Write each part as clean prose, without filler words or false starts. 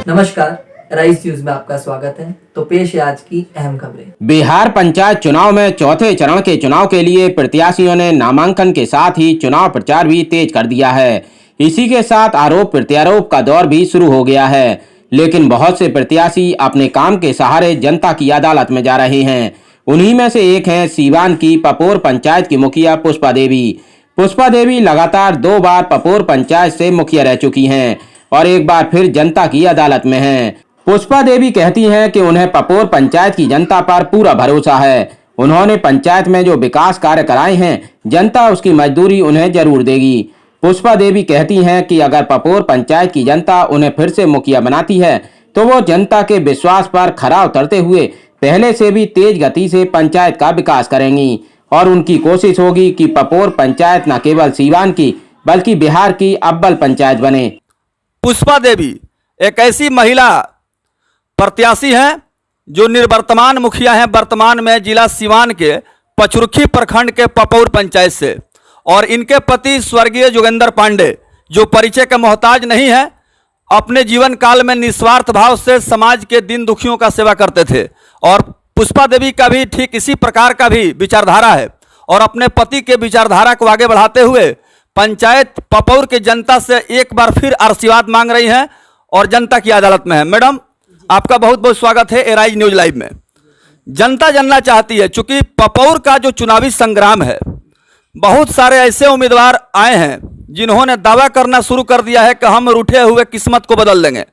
नमस्कार, rice news में आपका स्वागत है। तो पेश है आज की अहम खबरें। बिहार पंचायत चुनाव में चौथे चरण के चुनाव के लिए प्रत्याशियों ने नामांकन के साथ ही चुनाव प्रचार भी तेज कर दिया है। इसी के साथ आरोप प्रत्यारोप का दौर भी शुरू हो गया है, लेकिन बहुत से प्रत्याशी अपने काम के सहारे जनता की अदालत में जा रहे हैं। उन्हीं में से एक हैं सीवान की पपोर पंचायत की मुखिया पुष्पा देवी। पुष्पा देवी लगातार 2 बार पपोर पंचायत से मुखिया रह चुकी हैं और एक बार फिर जनता की अदालत में हैं। पुष्पा देवी कहती हैं कि उन्हें पपोर पंचायत की जनता पर पूरा भरोसा है। उन्होंने पंचायत में जो विकास कार्य कराए हैं, जनता उसकी मजदूरी उन्हें जरूर देगी। पुष्पा देवी कहती हैं कि अगर पपोर पंचायत की जनता उन्हें फिर से मुखिया बनाती है तो वो जनता के विश्वास पर खरा उतरते हुए पहले से भी तेज गति से पंचायत का विकास करेंगी और उनकी कोशिश होगी कि पपोर पंचायत न केवल सीवान की बल्कि बिहार की अव्वल पंचायत बने। पुष्पा देवी एक ऐसी महिला प्रत्याशी हैं जो निर्वर्तमान मुखिया हैं वर्तमान में जिला सीवान के पचरुखी प्रखंड के पपोर पंचायत से, और इनके पति स्वर्गीय जोगेंद्र पांडे जो परिचय के मोहताज नहीं है, अपने जीवन काल में निस्वार्थ भाव से समाज के दीन दुखियों का सेवा करते थे। और पुष्पा देवी का भी ठीक इसी प्रकार का भी विचारधारा है और अपने पति के विचारधारा को आगे बढ़ाते हुए पंचायत पपोर की जनता से एक बार फिर आशीर्वाद मांग रही हैं और जनता की अदालत में है। मैडम, आपका बहुत बहुत स्वागत है राइस न्यूज लाइव में। जनता जानना चाहती है, चूंकि पपोर का जो चुनावी संग्राम है, बहुत सारे ऐसे उम्मीदवार आए हैं जिन्होंने दावा करना शुरू कर दिया है कि हम रूठे हुए किस्मत को बदल देंगे,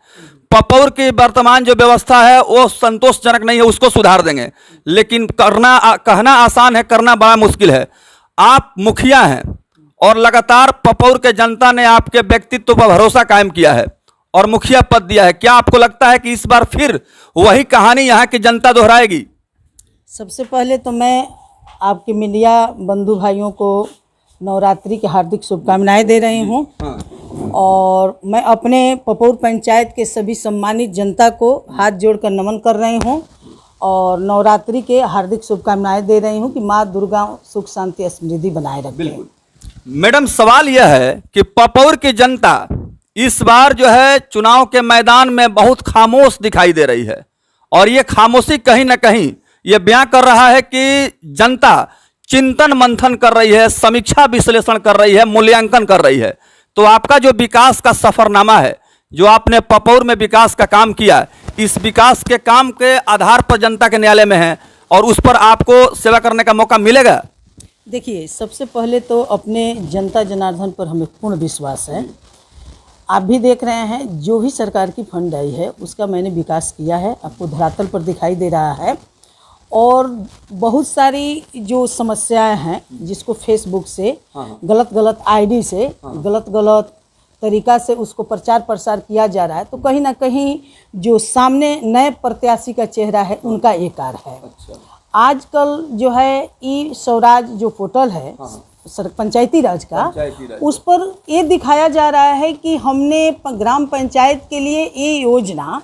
पपोर की वर्तमान जो व्यवस्था है वो संतोषजनक नहीं है, उसको सुधार देंगे। लेकिन कहना आसान है, करना बड़ा मुश्किल है। आप मुखिया हैं और लगातार पपोर के जनता ने आपके व्यक्तित्व पर भरोसा कायम किया है और मुखिया पद दिया है। क्या आपको लगता है कि इस बार फिर वही कहानी यहाँ की जनता दोहराएगी? सबसे पहले तो मैं आपके मीडिया बंधु भाइयों को नवरात्रि की हार्दिक शुभकामनाएं दे रही हूँ और मैं अपने पपोर पंचायत के सभी सम्मानित जनता को हाथ जोड़कर नमन कर रही हूँ और नवरात्रि के हार्दिक शुभकामनाएं दे रही हूँ कि माँ दुर्गा सुख शांति समृद्धि बनाए रखे। मैडम, सवाल यह है कि पपोर की जनता इस बार जो है चुनाव के मैदान में बहुत खामोश दिखाई दे रही है और ये खामोशी कहीं ना कहीं ये बयां कर रहा है कि जनता चिंतन मंथन कर रही है, समीक्षा विश्लेषण कर रही है, मूल्यांकन कर रही है। तो आपका जो विकास का सफरनामा है, जो आपने पपोर में विकास का काम किया, इस विकास के काम के आधार पर जनता के न्यायालय में है और उस पर आपको सेवा करने का मौका मिलेगा। देखिए, सबसे पहले तो अपने जनता जनार्दन पर हमें पूर्ण विश्वास है। आप भी देख रहे हैं जो भी सरकार की फंड आई है उसका मैंने विकास किया है, आपको धरातल पर दिखाई दे रहा है। और बहुत सारी जो समस्याएं हैं जिसको फेसबुक से गलत आईडी से गलत तरीका से उसको प्रचार प्रसार किया जा रहा है, तो कहीं ना कहीं जो सामने नए प्रत्याशी का चेहरा है उनका एकार है। आजकल जो है ई स्वराज जो पोर्टल है पंचायती राज का, उस पर ये दिखाया जा रहा है कि हमने ग्राम पंचायत के लिए ये योजना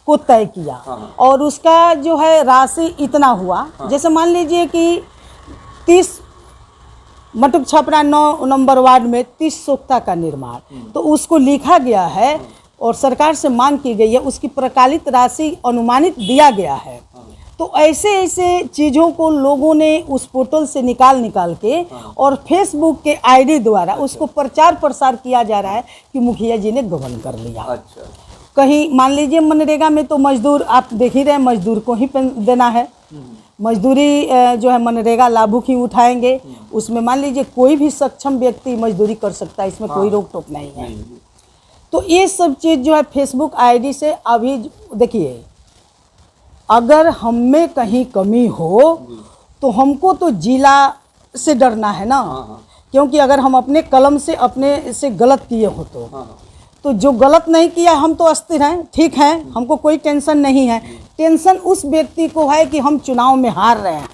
को तय किया और उसका जो है राशि इतना हुआ। जैसे मान लीजिए कि 30 मटुक छपरा 9 नंबर वार्ड में 30 सोख्ता का निर्माण, तो उसको लिखा गया है और सरकार से मांग की गई है, उसकी प्रकालित राशि अनुमानित दिया गया है। तो ऐसे चीज़ों को लोगों ने उस पोर्टल से निकाल के और फेसबुक के आईडी द्वारा उसको प्रचार प्रसार किया जा रहा है कि मुखिया जी ने गबन कर लिया। अच्छा। कहीं मान लीजिए मनरेगा में तो मजदूर, आप देख ही रहे हैं, मजदूर को ही देना है, मजदूरी जो है मनरेगा लाभुक ही उठाएंगे। उसमें मान लीजिए कोई भी सक्षम व्यक्ति मजदूरी कर सकता है, इसमें कोई रोक टोक नहीं है। तो ये सब चीज़ जो है फेसबुक आईडी से अभी देखिए, अगर हम में कहीं कमी हो तो हमको तो जिला से डरना है ना, क्योंकि अगर हम अपने कलम से अपने से गलत किए हो तो जो गलत नहीं किया हम तो अस्थिर हैं, ठीक है, हमको कोई टेंशन नहीं है। टेंशन उस व्यक्ति को है कि हम चुनाव में हार रहे हैं।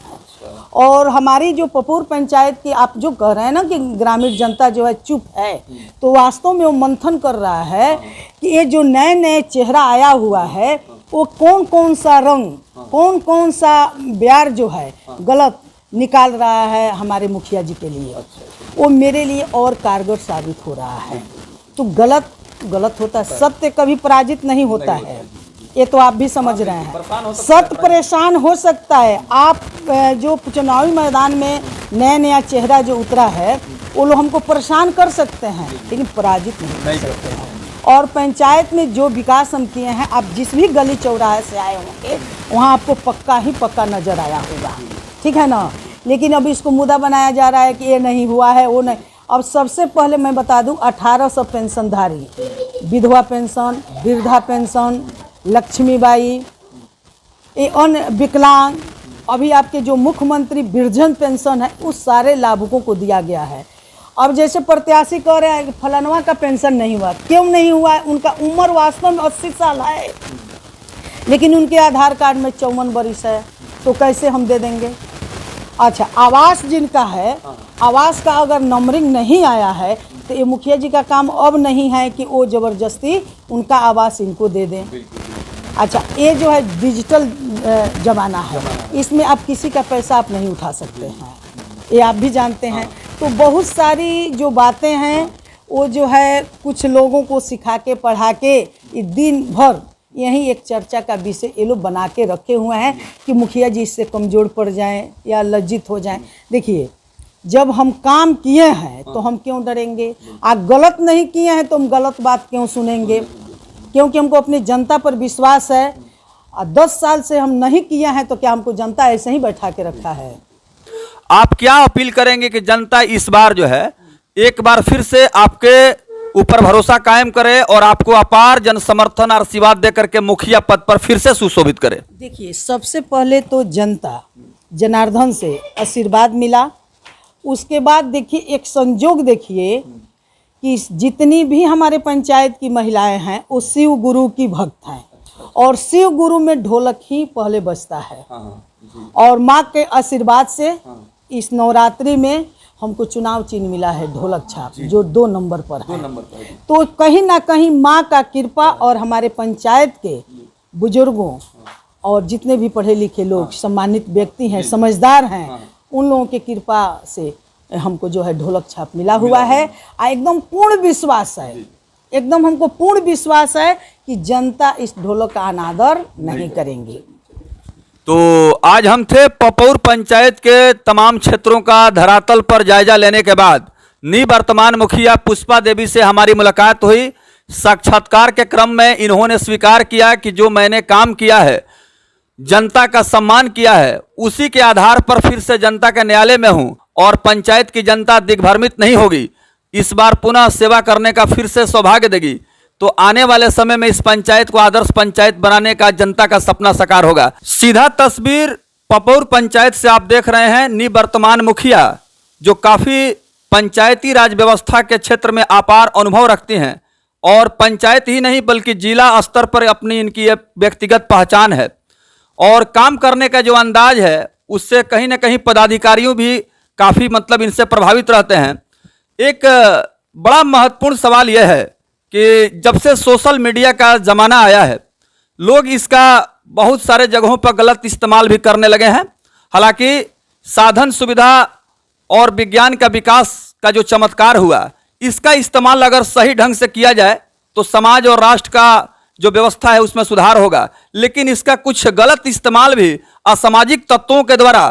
और हमारी जो पपोर पंचायत की आप जो कह रहे हैं ना कि ग्रामीण जनता जो है चुप है, तो वास्तव में वो मंथन कर रहा है कि ये जो नए चेहरा आया हुआ है वो कौन सा रंग, कौन सा ब्यार जो है गलत निकाल रहा है हमारे मुखिया जी के लिए, वो मेरे लिए और कारगर साबित हो रहा है। तो गलत गलत होता है। सत्य कभी पराजित नहीं होता है, ये तो आप भी समझ रहे हैं। सत्य परेशान हो सकता है। आप जो चुनावी मैदान में नया नया चेहरा जो उतरा है वो लोग हमको परेशान कर सकते हैं, लेकिन पराजित नहीं कर सकते हैं। और पंचायत में जो विकास हम किए हैं, आप जिस भी गली चौराहे से आए होंगे वहाँ आपको पक्का ही पक्का नज़र आया होगा, ठीक है ना। लेकिन अब इसको मुद्दा बनाया जा रहा है कि ये नहीं हुआ है, वो नहीं। अब सबसे पहले मैं बता दूं, 1800 पेंशनधारी, विधवा पेंशन, वृद्धा पेंशन, लक्ष्मीबाई, ये अन्य विकलांग, अभी आपके जो मुख्यमंत्री वृद्धजन पेंशन है, उस सारे लाभुकों को दिया गया है। अब जैसे प्रत्याशी कह रहे हैं कि फलानवा का पेंशन नहीं हुआ, क्यों नहीं हुआ है? उनका उम्र वास्तव में 80 साल है, लेकिन उनके आधार कार्ड में 54 वर्ष है, तो कैसे हम दे देंगे? अच्छा, आवास जिनका है, आवास का अगर नंबरिंग नहीं आया है तो ये मुखिया जी का काम अब नहीं है कि वो ज़बरदस्ती उनका आवास इनको दे दें। अच्छा, ये जो है डिजिटल ज़माना है, इसमें आप किसी का पैसा आप नहीं उठा सकते हैं, ये आप भी जानते हैं। तो बहुत सारी जो बातें हैं वो जो है कुछ लोगों को सिखा के पढ़ा के दिन भर यही एक चर्चा का विषय ये लोग बना के रखे हुए हैं कि मुखिया जी इससे कमज़ोर पड़ जाएं या लज्जित हो जाएं। देखिए, जब हम काम किए हैं तो हम क्यों डरेंगे? आप गलत नहीं किए हैं तो हम गलत बात क्यों सुनेंगे? क्योंकि हमको अपनी जनता पर विश्वास है। 10 साल से हम नहीं किए हैं तो क्या हमको जनता ऐसे ही बैठा के रखा है? आप क्या अपील करेंगे कि जनता इस बार जो है एक बार फिर से आपके ऊपर भरोसा कायम करे और आपको अपार जन समर्थन और आशीर्वाद देकर के मुखिया पद पर फिर से सुशोभित करे? देखिए, सबसे पहले तो जनता जनार्दन से आशीर्वाद मिला। उसके बाद देखिए एक संजोग देखिए कि जितनी भी हमारे पंचायत की महिलाएं हैं वो शिव गुरु की भक्त हैं, और शिव गुरु में ढोलक ही पहले बजता है। और माँ के आशीर्वाद से इस नवरात्रि में हमको चुनाव चिन्ह मिला है ढोलक छाप, जो 2 नंबर पर है। तो कहीं ना कहीं माँ का कृपा और हमारे पंचायत के बुजुर्गों और जितने भी पढ़े लिखे लोग सम्मानित व्यक्ति हैं, समझदार हैं, उन लोगों की कृपा से हमको जो है ढोलक छाप मिला हुआ है। एकदम पूर्ण विश्वास है, एकदम हमको पूर्ण विश्वास है कि जनता इस ढोलक का अनादर नहीं करेंगी। तो आज हम थे पपौर पंचायत के तमाम क्षेत्रों का धरातल पर जायजा लेने के बाद निवर्तमान मुखिया पुष्पा देवी से हमारी मुलाकात हुई। साक्षात्कार के क्रम में इन्होंने स्वीकार किया कि जो मैंने काम किया है, जनता का सम्मान किया है, उसी के आधार पर फिर से जनता के न्यायालय में हूं और पंचायत की जनता दिग्भ्रमित नहीं होगी। इस बार पुनः सेवा करने का फिर से सौभाग्य देगी, तो आने वाले समय में इस पंचायत को आदर्श पंचायत बनाने का जनता का सपना साकार होगा। सीधा तस्वीर पपौर पंचायत से आप देख रहे हैं। निवर्तमान मुखिया जो काफ़ी पंचायती राज व्यवस्था के क्षेत्र में अपार अनुभव रखती हैं और पंचायत ही नहीं बल्कि जिला स्तर पर अपनी इनकी व्यक्तिगत पहचान है और काम करने का जो अंदाज है उससे कहीं ना कहीं पदाधिकारियों भी काफ़ी इनसे प्रभावित रहते हैं। एक बड़ा महत्वपूर्ण सवाल यह है कि जब से सोशल मीडिया का ज़माना आया है, लोग इसका बहुत सारे जगहों पर गलत इस्तेमाल भी करने लगे हैं। हालांकि साधन सुविधा और विज्ञान का विकास का जो चमत्कार हुआ, इसका इस्तेमाल अगर सही ढंग से किया जाए तो समाज और राष्ट्र का जो व्यवस्था है उसमें सुधार होगा। लेकिन इसका कुछ गलत इस्तेमाल भी असामाजिक तत्वों के द्वारा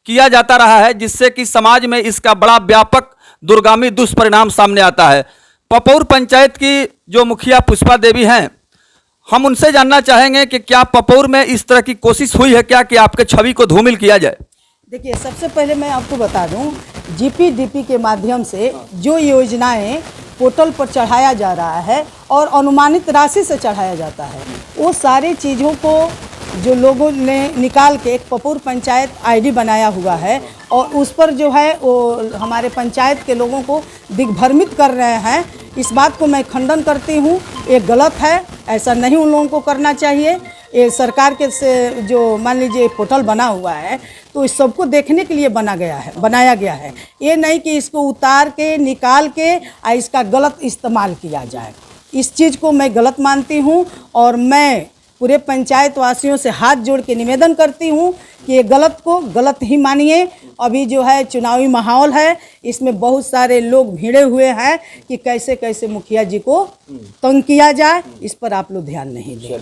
किया जाता रहा है, जिससे कि समाज में इसका बड़ा व्यापक दूरगामी दुष्परिणाम सामने आता है। पपौर पंचायत की जो मुखिया पुष्पा देवी हैं, हम उनसे जानना चाहेंगे कि क्या पपौर में इस तरह की कोशिश हुई है क्या कि आपके छवि को धूमिल किया जाए? देखिए, सबसे पहले मैं आपको बता दूं, जीपीडीपी के माध्यम से जो योजनाएं पोर्टल पर चढ़ाया जा रहा है और अनुमानित राशि से चढ़ाया जाता है, वो सारी चीज़ों को जो लोगों ने निकाल के एक पपौर पंचायत आईडी बनाया हुआ है और उस पर जो है वो हमारे पंचायत के लोगों को दिग्भ्रमित कर रहे हैं। इस बात को मैं खंडन करती हूँ, ये गलत है, ऐसा नहीं उन लोगों को करना चाहिए। ये सरकार के से जो मान लीजिए पोर्टल बना हुआ है तो इस सबको देखने के लिए बनाया गया है। ये नहीं कि इसको उतार के निकाल के इसका गलत इस्तेमाल किया जाए। इस चीज़ को मैं गलत मानती हूँ और मैं पूरे पंचायत वासियों से हाथ जोड़ के निवेदन करती हूँ कि ये गलत को गलत ही मानिए। अभी जो है चुनावी माहौल है, इसमें बहुत सारे लोग भिड़े हुए हैं कि कैसे कैसे मुखिया जी को तंग किया जाए, इस पर आप लोग ध्यान नहीं दें।